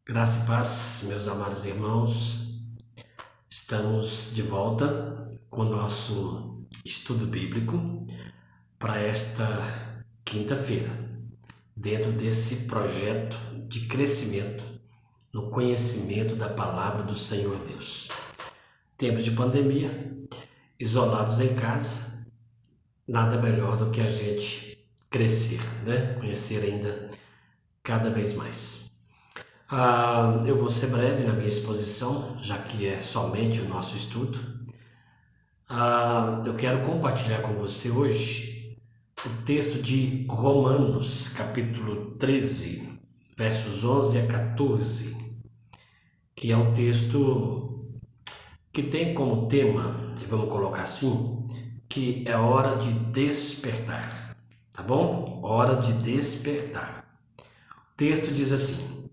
Graça e paz, meus amados irmãos, estamos de volta com o nosso estudo bíblico para esta quinta-feira, dentro desse projeto de crescimento no conhecimento da palavra do Senhor Deus. Tempos de pandemia, isolados em casa, nada melhor do que a gente crescer, Conhecer ainda cada vez mais. Eu vou ser breve na minha exposição, já que é somente o nosso estudo. Eu quero compartilhar com você hoje o texto de Romanos, capítulo 13, versos 11 a 14, que é um texto que tem como tema, vamos colocar assim, que é hora de despertar, tá bom? Hora de despertar. O texto diz assim: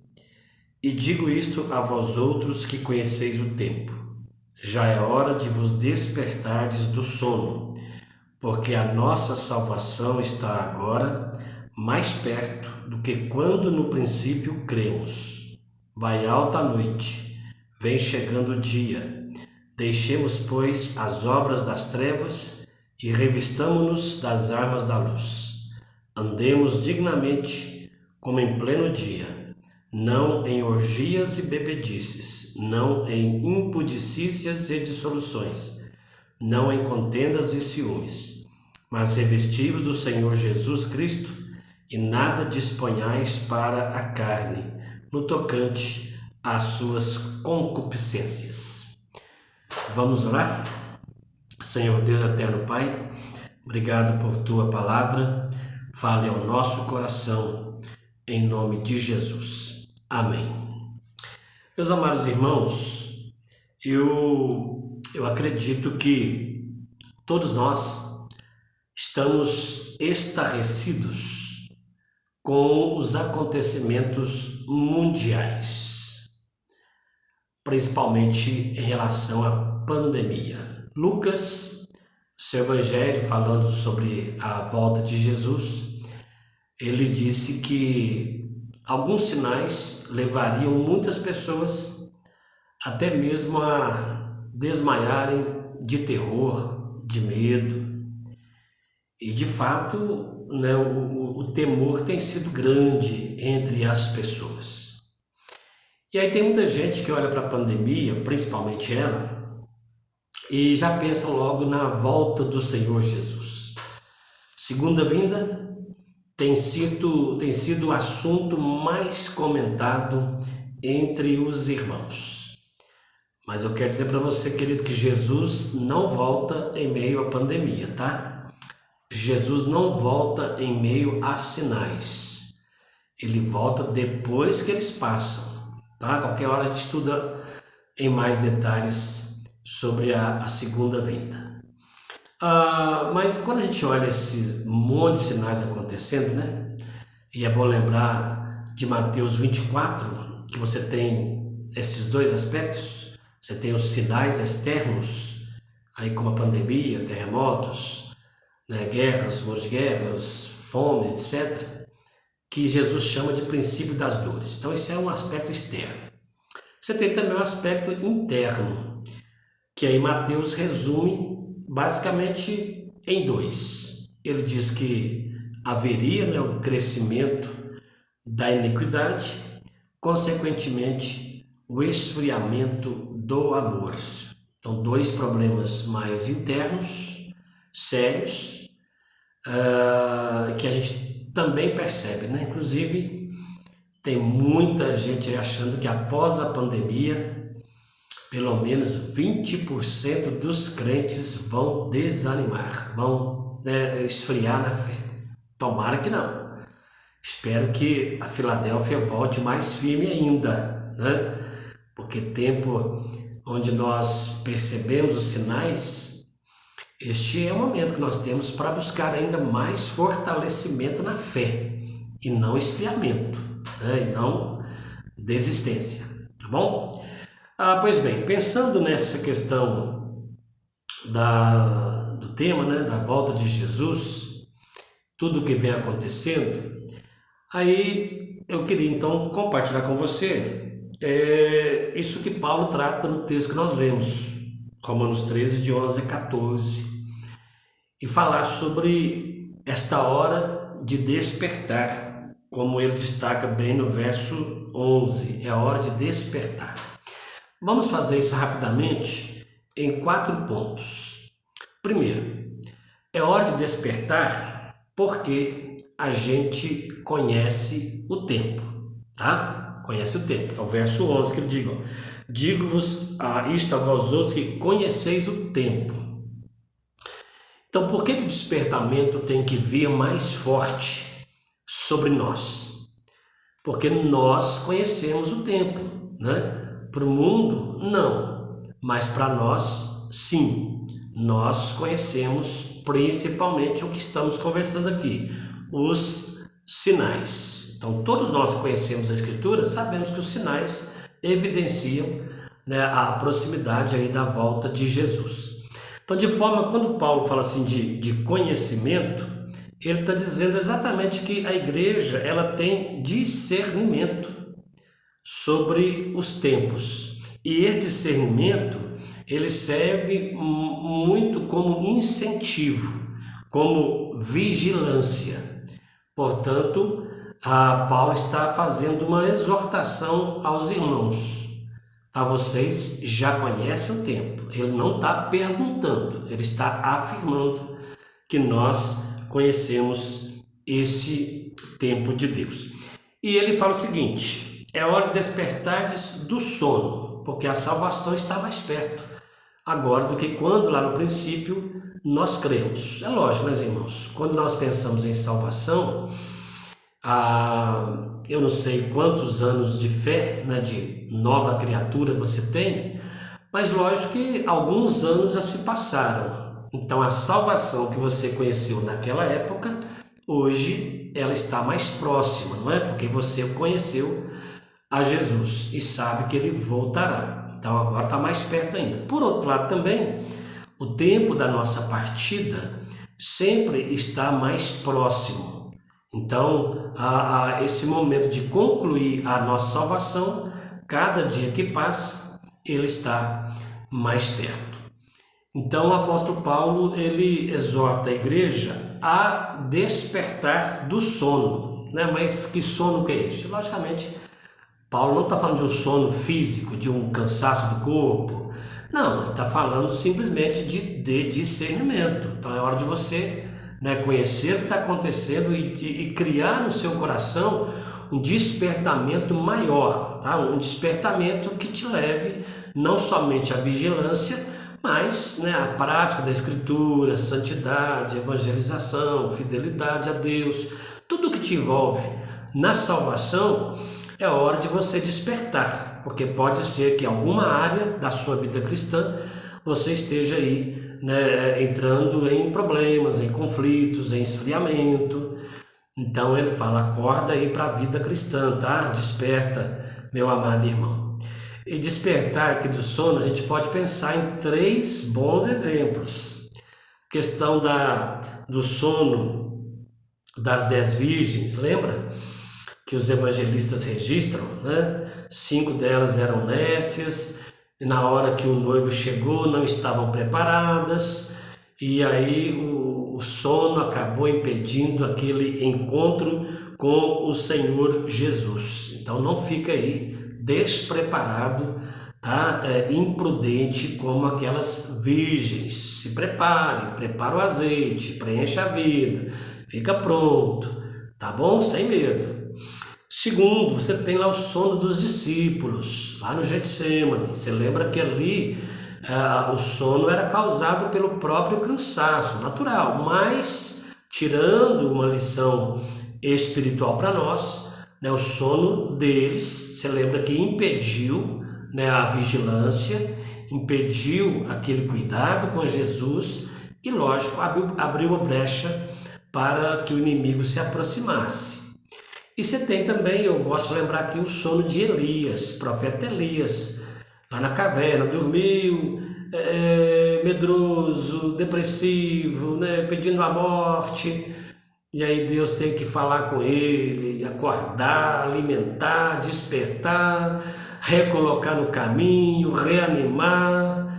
E digo isto a vós outros que conheceis o tempo. Já é hora de vos despertardes do sono, porque a nossa salvação está agora mais perto do que quando no princípio cremos. Vai alta a noite, vem chegando o dia. Deixemos, pois, as obras das trevas e revistamo-nos das armas da luz. Andemos dignamente, como em pleno dia, não em orgias e bebedices, não em impudicícias e dissoluções, não em contendas e ciúmes, mas revestivos do Senhor Jesus Cristo, e nada disponhais para a carne, no tocante às suas concupiscências. Vamos orar? Senhor Deus eterno Pai, obrigado por Tua palavra, fale ao nosso coração, em nome de Jesus. Amém. Meus amados irmãos, eu acredito que todos nós estamos estarrecidos com os acontecimentos mundiais, principalmente em relação à pandemia. Lucas, seu evangelho, falando sobre a volta de Jesus, ele disse que alguns sinais levariam muitas pessoas até mesmo a desmaiarem de terror, de medo. E de fato, o temor tem sido grande entre as pessoas. E aí tem muita gente que olha para a pandemia, principalmente ela, e já pensa logo na volta do Senhor Jesus. Segunda vinda tem sido o assunto mais comentado entre os irmãos. Mas eu quero dizer para você, querido, que Jesus não volta em meio à pandemia, tá? Jesus não volta em meio a sinais. Ele volta depois que eles passam, tá? Qualquer hora a gente estuda em mais detalhes sobre a segunda vinda. Mas quando a gente olha esse monte de sinais acontecendo, E é bom lembrar de Mateus 24, que você tem esses dois aspectos. Você tem os sinais externos, aí como a pandemia, terremotos, guerras, rumores de guerras, fome, etc., que Jesus chama de princípio das dores. Então esse é um aspecto externo. Você tem também um aspecto interno, que aí Mateus resume basicamente em dois. Ele diz que haveria o crescimento da iniquidade, consequentemente o esfriamento do amor. Então, dois problemas mais internos, sérios, que a gente também percebe, Inclusive, tem muita gente aí achando que após a pandemia, pelo menos 20% dos crentes vão desanimar, vão esfriar na fé. Tomara que não. Espero que a Filadélfia volte mais firme ainda, Porque tempo onde nós percebemos os sinais, este é o momento que nós temos para buscar ainda mais fortalecimento na fé e não esfriamento, E não desistência, tá bom? Pois bem, pensando nessa questão do tema, da volta de Jesus, tudo o que vem acontecendo, aí eu queria então compartilhar com você é isso que Paulo trata no texto que nós lemos, Romanos 13, de 11 a 14, e falar sobre esta hora de despertar, como ele destaca bem no verso 11, é a hora de despertar. Vamos fazer isso rapidamente em 4 pontos. Primeiro, é hora de despertar porque a gente conhece o tempo, tá? Conhece o tempo. É o verso 11 que ele diz, ó, digo-vos isto a vós outros que conheceis o tempo. Então, por que o despertamento tem que vir mais forte sobre nós? Porque nós conhecemos o tempo, né? Para o mundo, não. Mas para nós, sim. Nós conhecemos principalmente o que estamos conversando aqui, os sinais. Então, todos nós que conhecemos a Escritura, sabemos que os sinais evidenciam, né, a proximidade aí da volta de Jesus. Então, de forma, quando Paulo fala assim de conhecimento, ele está dizendo exatamente que a igreja ela tem discernimento sobre os tempos. E esse discernimento ele serve muito como incentivo, como vigilância. Portanto, Paulo está fazendo uma exortação aos irmãos. Vocês já conhecem o tempo. Ele não está perguntando, ele está afirmando que nós conhecemos esse tempo de Deus. E ele fala o seguinte: é hora de despertares do sono, porque a salvação está mais perto agora do que quando lá no princípio nós cremos. É lógico, meus irmãos, quando nós pensamos em salvação, eu não sei quantos anos de fé, né, de nova criatura você tem, mas lógico que alguns anos já se passaram. Então a salvação que você conheceu naquela época, hoje ela está mais próxima, não é? Porque você conheceu a Jesus e sabe que ele voltará. Então agora está mais perto ainda. Por outro lado também, o tempo da nossa partida sempre está mais próximo. Então, esse momento de concluir a nossa salvação, cada dia que passa, ele está mais perto. Então, o apóstolo Paulo, ele exorta a igreja a despertar do sono, né? Mas que sono que é este? Logicamente, Paulo não está falando de um sono físico, de um cansaço do corpo. Não, ele está falando simplesmente de discernimento. Então, é hora de você, né, conhecer o que está acontecendo e criar no seu coração um despertamento maior, tá? Um despertamento que te leve não somente à vigilância, mas, né, à prática da Escritura, santidade, evangelização, fidelidade a Deus, tudo que te envolve na salvação. É hora de você despertar, porque pode ser que alguma área da sua vida cristã você esteja aí, né, entrando em problemas, em conflitos, em esfriamento. Então ele fala, acorda aí para a vida cristã, tá? Desperta, meu amado irmão. E despertar aqui do sono, a gente pode pensar em 3 bons exemplos. A questão do sono das 10 virgens, lembra? Que os evangelistas registram, né? 5 delas eram nécias, e na hora que o noivo chegou não estavam preparadas, e aí o sono acabou impedindo aquele encontro com o Senhor Jesus. Então não fica aí despreparado, tá? Imprudente como aquelas virgens. Se prepare, prepara o azeite, preencha a vida, fica pronto, tá bom? Sem medo. Segundo, você tem lá o sono dos discípulos, lá no Getsêmani. Você lembra que ali o sono era causado pelo próprio cansaço natural, mas tirando uma lição espiritual para nós, né, o sono deles, você lembra que impediu, né, a vigilância, impediu aquele cuidado com Jesus e, lógico, abriu a brecha para que o inimigo se aproximasse. E você tem também, eu gosto de lembrar aqui, o sono de Elias, profeta Elias, lá na caverna, dormiu, medroso, depressivo, né, pedindo a morte, e aí Deus tem que falar com ele, acordar, alimentar, despertar, recolocar no caminho, reanimar,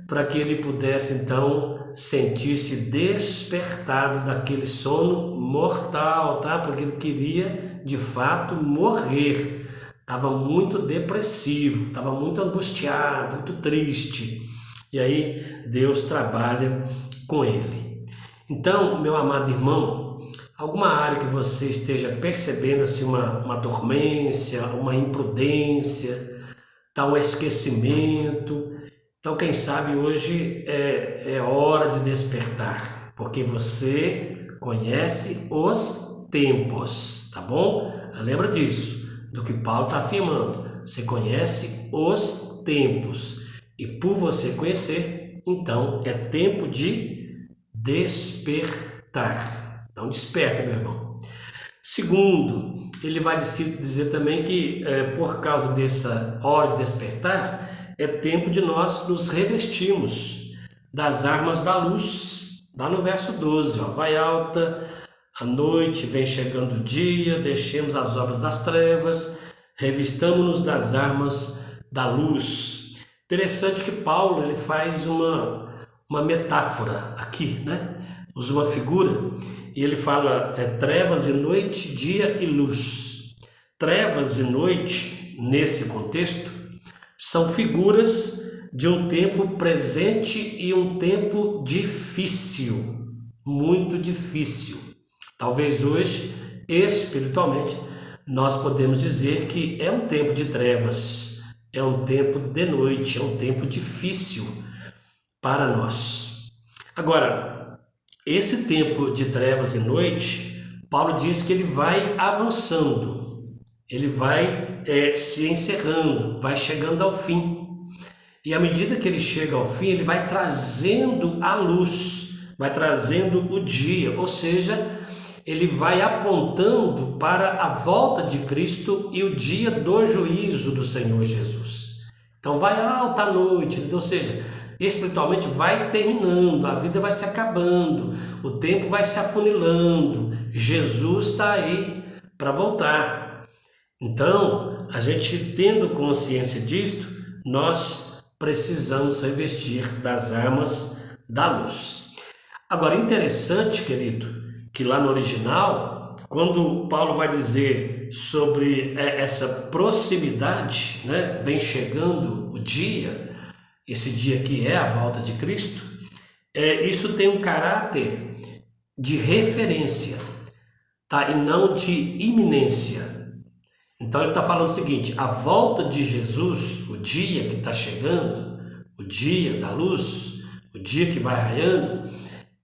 para que ele pudesse então sentir-se despertado daquele sono mortal, tá? Porque ele queria de fato morrer. Estava muito depressivo, estava muito angustiado, muito triste. E aí Deus trabalha com ele. Então, meu amado irmão, alguma área que você esteja percebendo assim, uma dormência, uma imprudência, tá, um esquecimento. Então, quem sabe hoje é hora de despertar, porque você conhece os tempos, tá bom? Lembra disso, do que Paulo está afirmando. Você conhece os tempos, e por você conhecer, então é tempo de despertar. Então, desperta, meu irmão. Segundo, ele vai dizer também que por causa dessa hora de despertar, é tempo de nós nos revestirmos das armas da luz. Lá no verso 12, ó, vai alta a noite, vem chegando o dia, deixemos as obras das trevas, revistamo-nos das armas da luz. Interessante que Paulo ele faz uma metáfora aqui, né? Usa uma figura e ele fala trevas e noite, dia e luz. Trevas e noite, nesse contexto, são figuras de um tempo presente e um tempo difícil, muito difícil. Talvez hoje, espiritualmente, nós podemos dizer que é um tempo de trevas, é um tempo de noite, é um tempo difícil para nós. Agora, esse tempo de trevas e noite, Paulo diz que ele vai avançando. Ele vai se encerrando, vai chegando ao fim. E à medida que ele chega ao fim, ele vai trazendo a luz, vai trazendo o dia, ou seja, ele vai apontando para a volta de Cristo e o dia do juízo do Senhor Jesus. Então vai alta a noite, ou seja, espiritualmente vai terminando, a vida vai se acabando, o tempo vai se afunilando, Jesus está aí para voltar. Então, a gente tendo consciência disto, nós precisamos revestir das armas da luz. Agora, interessante, querido, que lá no original, quando Paulo vai dizer sobre essa proximidade, né, vem chegando o dia, esse dia que é a volta de Cristo, isso tem um caráter de referência, tá? E não de iminência. Então ele está falando o seguinte, a volta de Jesus, o dia que está chegando, o dia da luz, o dia que vai raiando,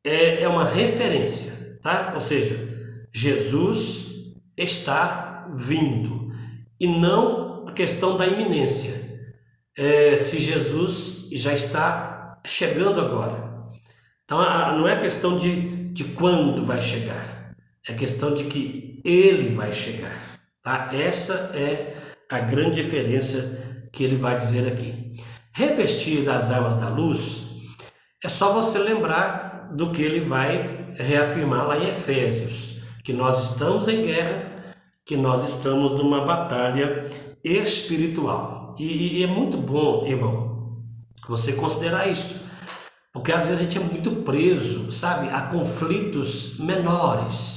é uma referência, tá? Ou seja, Jesus está vindo e não a questão da iminência, se Jesus já está chegando agora. Então não é questão de quando vai chegar, é questão de que ele vai chegar. Tá? Essa é a grande diferença que ele vai dizer aqui. Revestir das armas da luz é só você lembrar do que ele vai reafirmar lá em Efésios, que nós estamos em guerra, que nós estamos numa batalha espiritual. E é muito bom, irmão, você considerar isso, porque às vezes a gente é muito preso, sabe, a conflitos menores.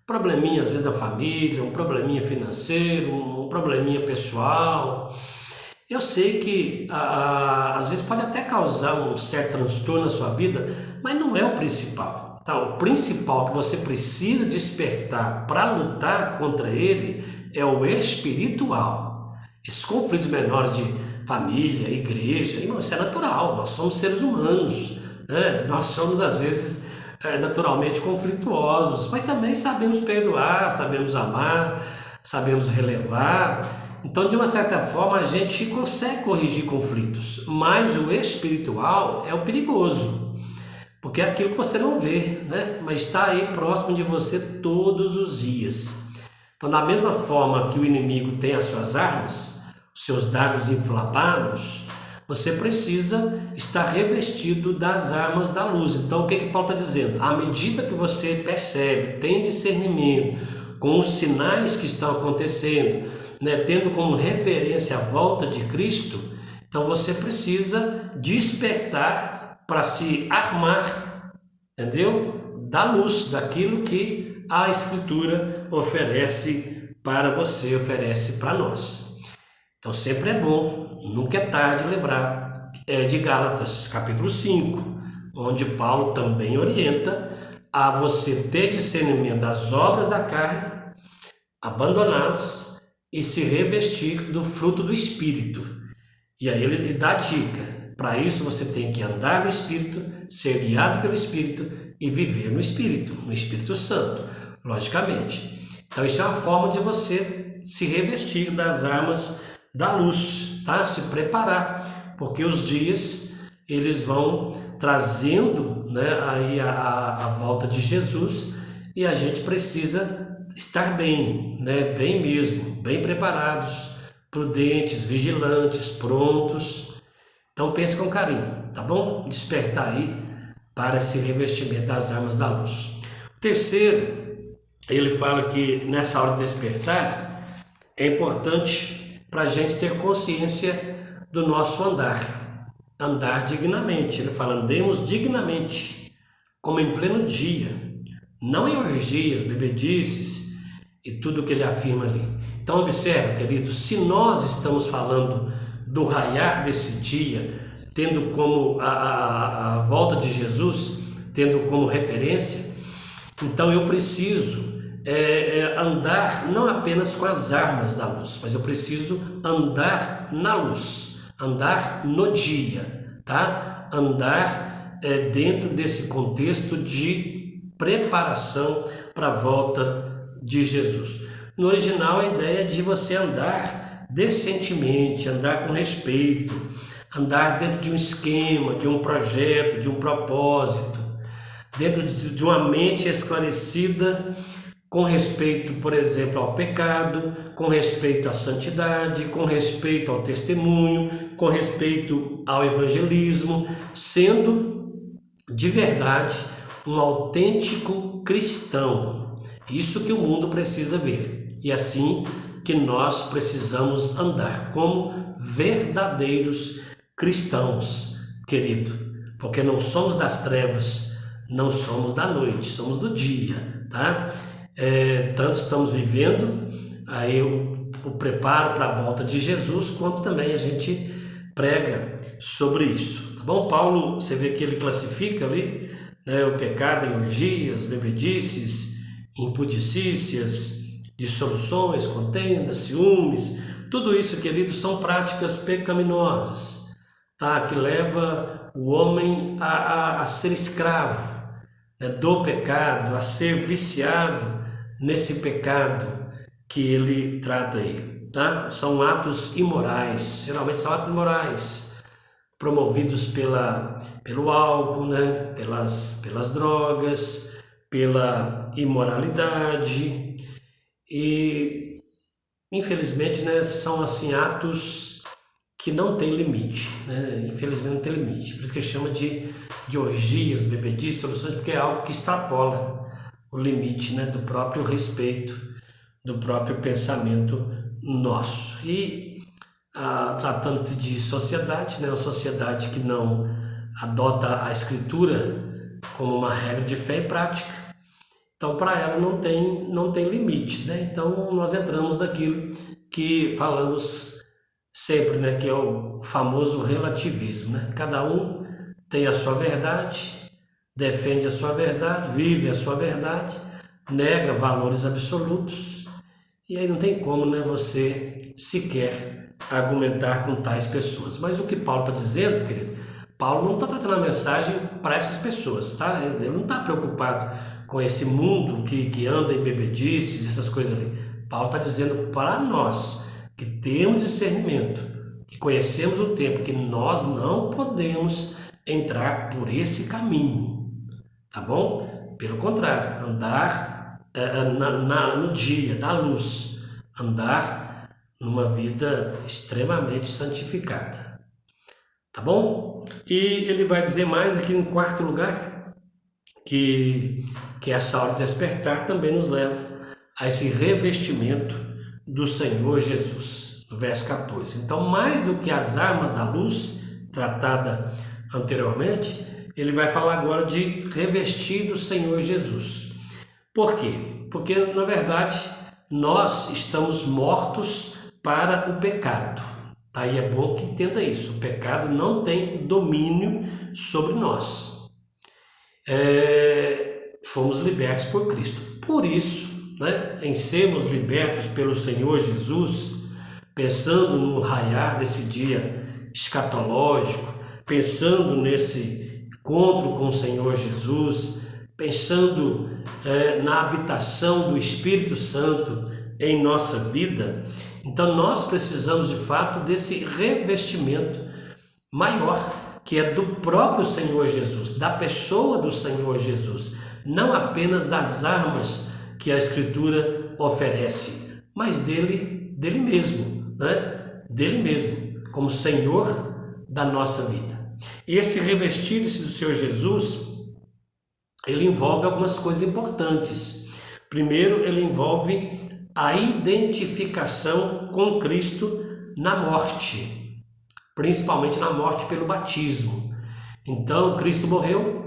Probleminha às vezes da família, um probleminha financeiro, um probleminha pessoal. Eu sei que às vezes pode até causar um certo transtorno na sua vida, mas não é o principal. Tá? O principal que você precisa despertar para lutar contra ele é o espiritual. Esses conflitos menores de família, igreja, isso é natural, nós somos seres humanos, né? Nós somos às vezes naturalmente conflituosos, mas também sabemos perdoar, sabemos amar, sabemos relevar. Então, de uma certa forma, a gente consegue corrigir conflitos, mas o espiritual é o perigoso, porque é aquilo que você não vê, né? Mas está aí próximo de você todos os dias. Então, da mesma forma que o inimigo tem as suas armas, os seus dardos inflamados, você precisa estar revestido das armas da luz. Então, o que Paulo está dizendo? À medida que você percebe, tem discernimento com os sinais que estão acontecendo, né, tendo como referência a volta de Cristo, então você precisa despertar para se armar, entendeu? Da luz, daquilo que a Escritura oferece para você, oferece para nós. Então sempre é bom, nunca é tarde lembrar de Gálatas, capítulo 5, onde Paulo também orienta a você ter discernimento das obras da carne, abandoná-las e se revestir do fruto do Espírito. E aí ele dá a dica. Para isso você tem que andar no Espírito, ser guiado pelo Espírito e viver no Espírito Santo, logicamente. Então isso é uma forma de você se revestir das armas da luz, tá? Se preparar, porque os dias eles vão trazendo, né, aí a volta de Jesus e a gente precisa estar bem, né, bem mesmo, bem preparados, prudentes, vigilantes, prontos. Então pense com carinho, tá bom? Despertar aí para esse revestimento das armas da luz. O terceiro, ele fala que nessa hora de despertar é importante para a gente ter consciência do nosso andar dignamente. Ele fala, andemos dignamente, como em pleno dia, não em orgias, bebedices e tudo que ele afirma ali. Então observe, queridos, se nós estamos falando do raiar desse dia, tendo como a volta de Jesus, tendo como referência, então eu preciso andar não apenas com as armas da luz, mas eu preciso andar na luz, andar no dia, tá? Andar dentro desse contexto de preparação para a volta de Jesus. No original, a ideia é de você andar decentemente, andar com respeito, andar dentro de um esquema, de um projeto, de um propósito, dentro de uma mente esclarecida com respeito, por exemplo, ao pecado, com respeito à santidade, com respeito ao testemunho, com respeito ao evangelismo, sendo de verdade um autêntico cristão. Isso que o mundo precisa ver. E assim que nós precisamos andar como verdadeiros cristãos, querido, porque não somos das trevas, não somos da noite, somos do dia, tá? Tanto estamos vivendo aí o preparo para a volta de Jesus, quanto também a gente prega sobre isso, tá bom? Paulo, você vê que ele classifica ali, né, o pecado em orgias, bebedices, impudicícias, dissoluções, contendas, ciúmes, tudo isso, queridos, são práticas pecaminosas, tá? Que leva o homem a ser escravo, né, do pecado, a ser viciado nesse pecado que ele trata aí, tá? São atos imorais, geralmente são atos imorais, promovidos pelo álcool, né? pelas drogas, pela imoralidade e, infelizmente, né, são assim atos que não tem limite, né? Infelizmente não tem limite, por isso que chama de orgias, bebedices, soluções, porque é algo que extrapola o limite, né, do próprio respeito, do próprio pensamento nosso. E tratando-se de sociedade, né, uma sociedade que não adota a Escritura como uma regra de fé e prática, então para ela não tem limite, né? Então nós entramos naquilo que falamos sempre, né, que é o famoso relativismo, né? Cada um tem a sua verdade, defende a sua verdade, vive a sua verdade, nega valores absolutos, e aí não tem como, né, você sequer argumentar com tais pessoas. Mas o que Paulo está dizendo, querido, Paulo não está trazendo a mensagem para essas pessoas, tá? Ele não está preocupado com esse mundo que anda em bebedices, essas coisas ali. Paulo está dizendo para nós, que temos discernimento, que conhecemos o tempo, que nós não podemos entrar por esse caminho, tá bom? Pelo contrário, andar no dia da luz, andar numa vida extremamente santificada, tá bom? E ele vai dizer mais aqui em quarto lugar, que essa hora de despertar também nos leva a esse revestimento do Senhor Jesus, no verso 14. Então, mais do que as armas da luz, tratada anteriormente, ele vai falar agora de revestir do Senhor Jesus. Por quê? Porque, na verdade, nós estamos mortos para o pecado. Tá? E é bom que entenda isso. O pecado não tem domínio sobre nós. Fomos libertos por Cristo. Por isso, né, em sermos libertos pelo Senhor Jesus, pensando no raiar desse dia escatológico, pensando nesse encontro com o Senhor Jesus, pensando na habitação do Espírito Santo em nossa vida, então nós precisamos de fato desse revestimento maior, que é do próprio Senhor Jesus, da pessoa do Senhor Jesus, não apenas das armas que a Escritura oferece, mas dele mesmo, né? Dele mesmo, como Senhor da nossa vida. E esse revestir-se do Senhor Jesus, ele envolve algumas coisas importantes. Primeiro, ele envolve a identificação com Cristo na morte, principalmente na morte pelo batismo. Então, Cristo morreu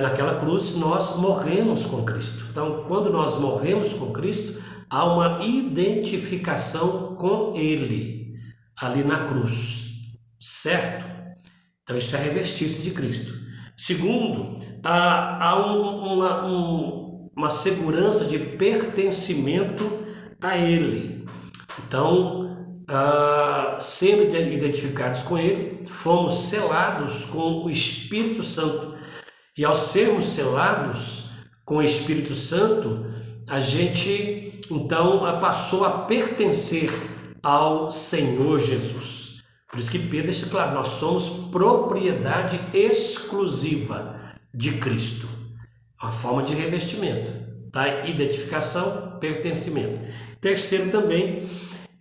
naquela cruz, nós morremos com Cristo. Então, quando nós morremos com Cristo, há uma identificação com Ele, ali na cruz, certo? Então, isso é revestir-se de Cristo. Segundo, há uma segurança de pertencimento a Ele. Então, sendo identificados com Ele, fomos selados com o Espírito Santo. E ao sermos selados com o Espírito Santo, a gente então passou a pertencer ao Senhor Jesus. Por isso que Pedro deixa claro, nós somos propriedade exclusiva de Cristo. Uma forma de revestimento, tá? Identificação, pertencimento. Terceiro também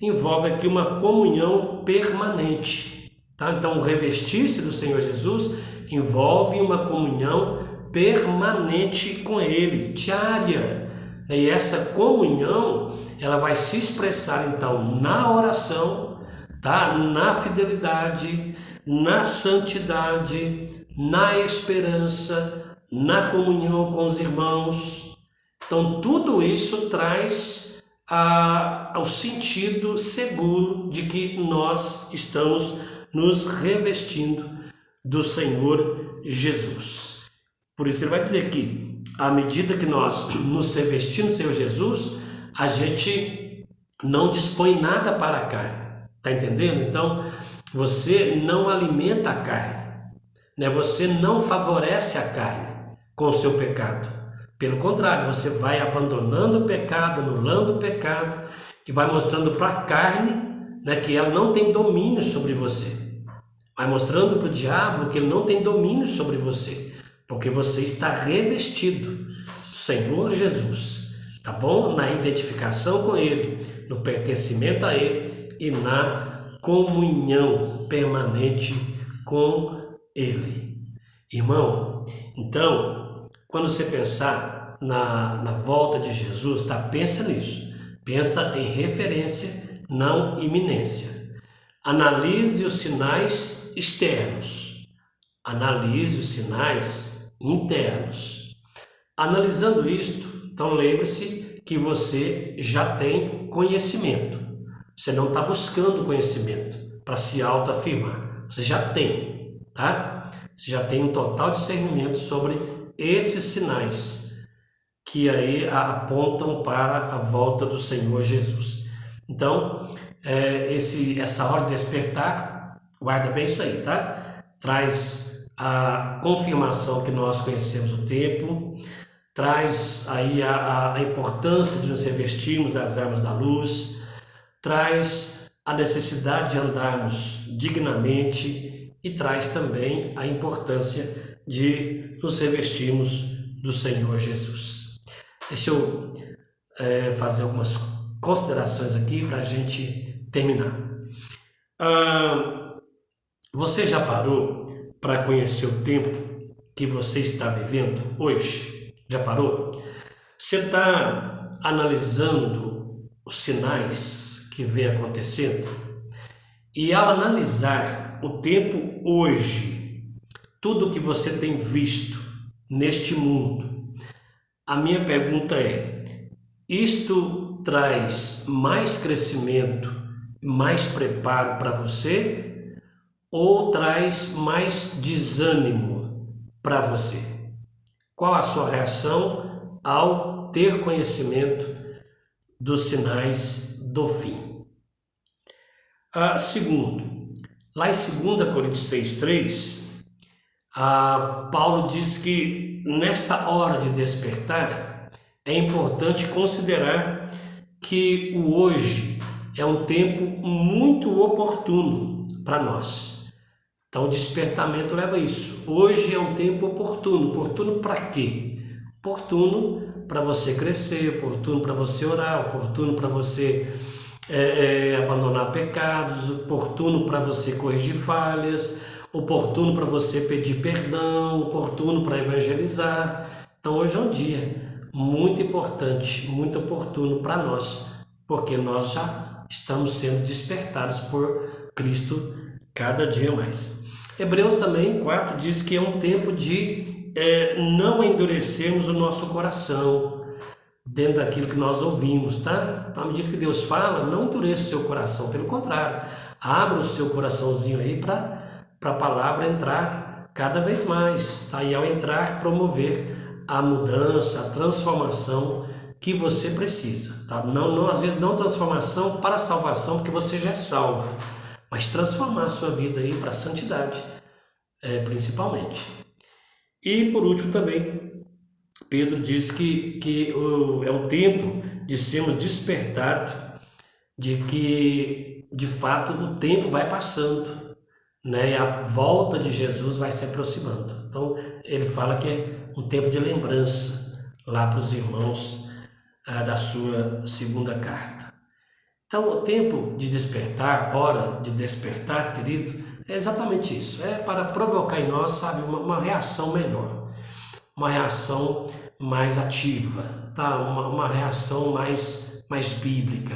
envolve aqui uma comunhão permanente, tá? Então o revestir-se do Senhor Jesus envolve uma comunhão permanente com Ele, diária. E essa comunhão, ela vai se expressar então na oração, tá? Na fidelidade, na santidade, na esperança, na comunhão com os irmãos. Então tudo isso traz ao sentido seguro de que nós estamos nos revestindo do Senhor Jesus. Por isso ele vai dizer que à medida que nós nos revestimos do Senhor Jesus, a gente não dispõe nada para a carne. Está entendendo? Então, você não alimenta a carne, né? Você não favorece a carne com o seu pecado. Pelo contrário, você vai abandonando o pecado, anulando o pecado e vai mostrando para a carne, né, que ela não tem domínio sobre você. Vai mostrando para o diabo que ele não tem domínio sobre você, porque você está revestido do Senhor Jesus, tá bom? Na identificação com Ele, no pertencimento a Ele e na comunhão permanente com Ele. Irmão, então, quando você pensar na volta de Jesus, tá? Pensa nisso. Pensa em referência, não iminência. Analise os sinais externos, analise os sinais internos. Analisando isto, então lembre-se que você já tem conhecimento. Você não está buscando conhecimento para se autoafirmar. Você já tem, tá? Você já tem um total discernimento sobre esses sinais que aí apontam para a volta do Senhor Jesus. Então, essa hora de despertar, guarda bem isso aí, tá? Traz a confirmação que nós conhecemos o tempo, traz aí a importância de nos revestirmos das armas da luz, traz a necessidade de andarmos dignamente e traz também a importância de nos revestirmos do Senhor Jesus. Deixa eu fazer algumas considerações aqui para a gente terminar. Você já parou para conhecer o tempo que você está vivendo hoje? Já parou? Você está analisando os sinais que vem acontecendo, e ao analisar o tempo hoje, tudo que você tem visto neste mundo, a minha pergunta é: isto traz mais crescimento, mais preparo para você, ou traz mais desânimo para você? Qual a sua reação ao ter conhecimento dos sinais do fim? Segundo, lá em 2 Coríntios 6,3, Paulo diz que nesta hora de despertar é importante considerar que o hoje é um tempo muito oportuno para nós. Então o despertamento leva a isso. Hoje é um tempo oportuno. Oportuno para quê? Oportuno para você crescer, oportuno para você orar, oportuno para você abandonar pecados, oportuno para você corrigir falhas, oportuno para você pedir perdão, oportuno para evangelizar. Então hoje é um dia muito importante, muito oportuno para nós, porque nós já estamos sendo despertados por Cristo cada dia mais. Hebreus também 4 diz que é um tempo de não endurecermos o nosso coração dentro daquilo que nós ouvimos, tá? Então, à medida que Deus fala, não endureça o seu coração, pelo contrário, abra o seu coraçãozinho aí para a palavra entrar cada vez mais, tá? E ao entrar, promover a mudança, a transformação que você precisa, tá? Não, às vezes não transformação para a salvação, porque você já é salvo, mas transformar a sua vida aí para a santidade, principalmente. E por último também, Pedro diz que é um tempo de sermos despertados, de que de fato o tempo vai passando, né? E a volta de Jesus vai se aproximando. Então ele fala que é um tempo de lembrança lá para os irmãos da sua segunda carta. Então o tempo de despertar, hora de despertar, querido, é exatamente isso. É para provocar em nós, sabe, uma reação melhor, uma reação mais ativa, tá? Uma reação mais bíblica,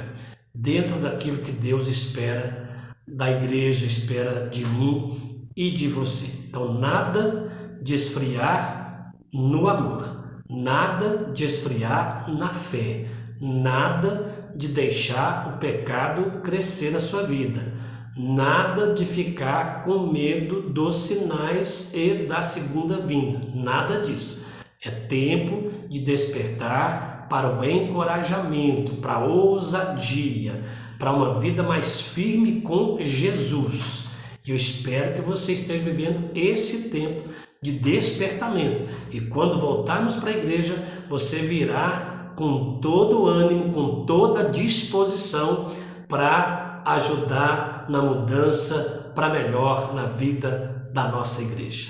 dentro daquilo que Deus espera da igreja, espera de mim e de você. Então nada de esfriar no amor, nada de esfriar na fé, nada de deixar o pecado crescer na sua vida, nada de ficar com medo dos sinais e da segunda vinda, nada disso. É tempo de despertar para o encorajamento, para a ousadia, para uma vida mais firme com Jesus. E eu espero que você esteja vivendo esse tempo de despertamento. E quando voltarmos para a igreja, você virá com todo o ânimo, com toda a disposição para ajudar na mudança para melhor na vida da nossa igreja.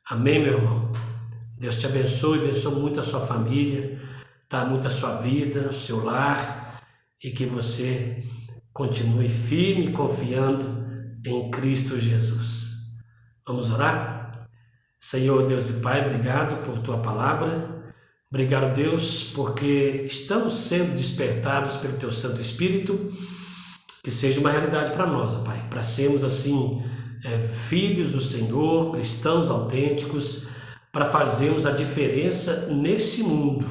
Amém, meu irmão? Deus te abençoe muito a sua família, tá? Muito a sua vida, o seu lar, e que você continue firme, confiando em Cristo Jesus. Vamos orar? Senhor Deus e Pai, obrigado por tua palavra, obrigado, Deus, porque estamos sendo despertados pelo teu Santo Espírito, que seja uma realidade para nós, ó Pai, para sermos assim filhos do Senhor, cristãos autênticos, para fazermos a diferença nesse mundo,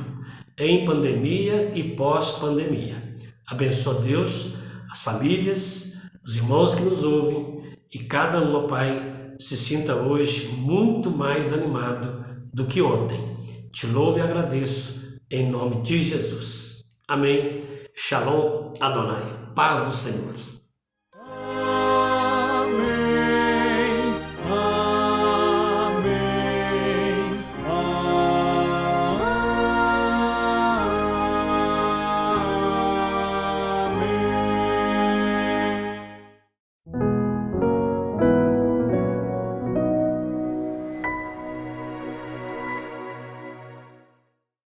em pandemia e pós-pandemia. Abençoa, Deus, as famílias, os irmãos que nos ouvem, e cada um, Pai, se sinta hoje muito mais animado do que ontem. Te louvo e agradeço, em nome de Jesus. Amém. Shalom Adonai. Paz do Senhor.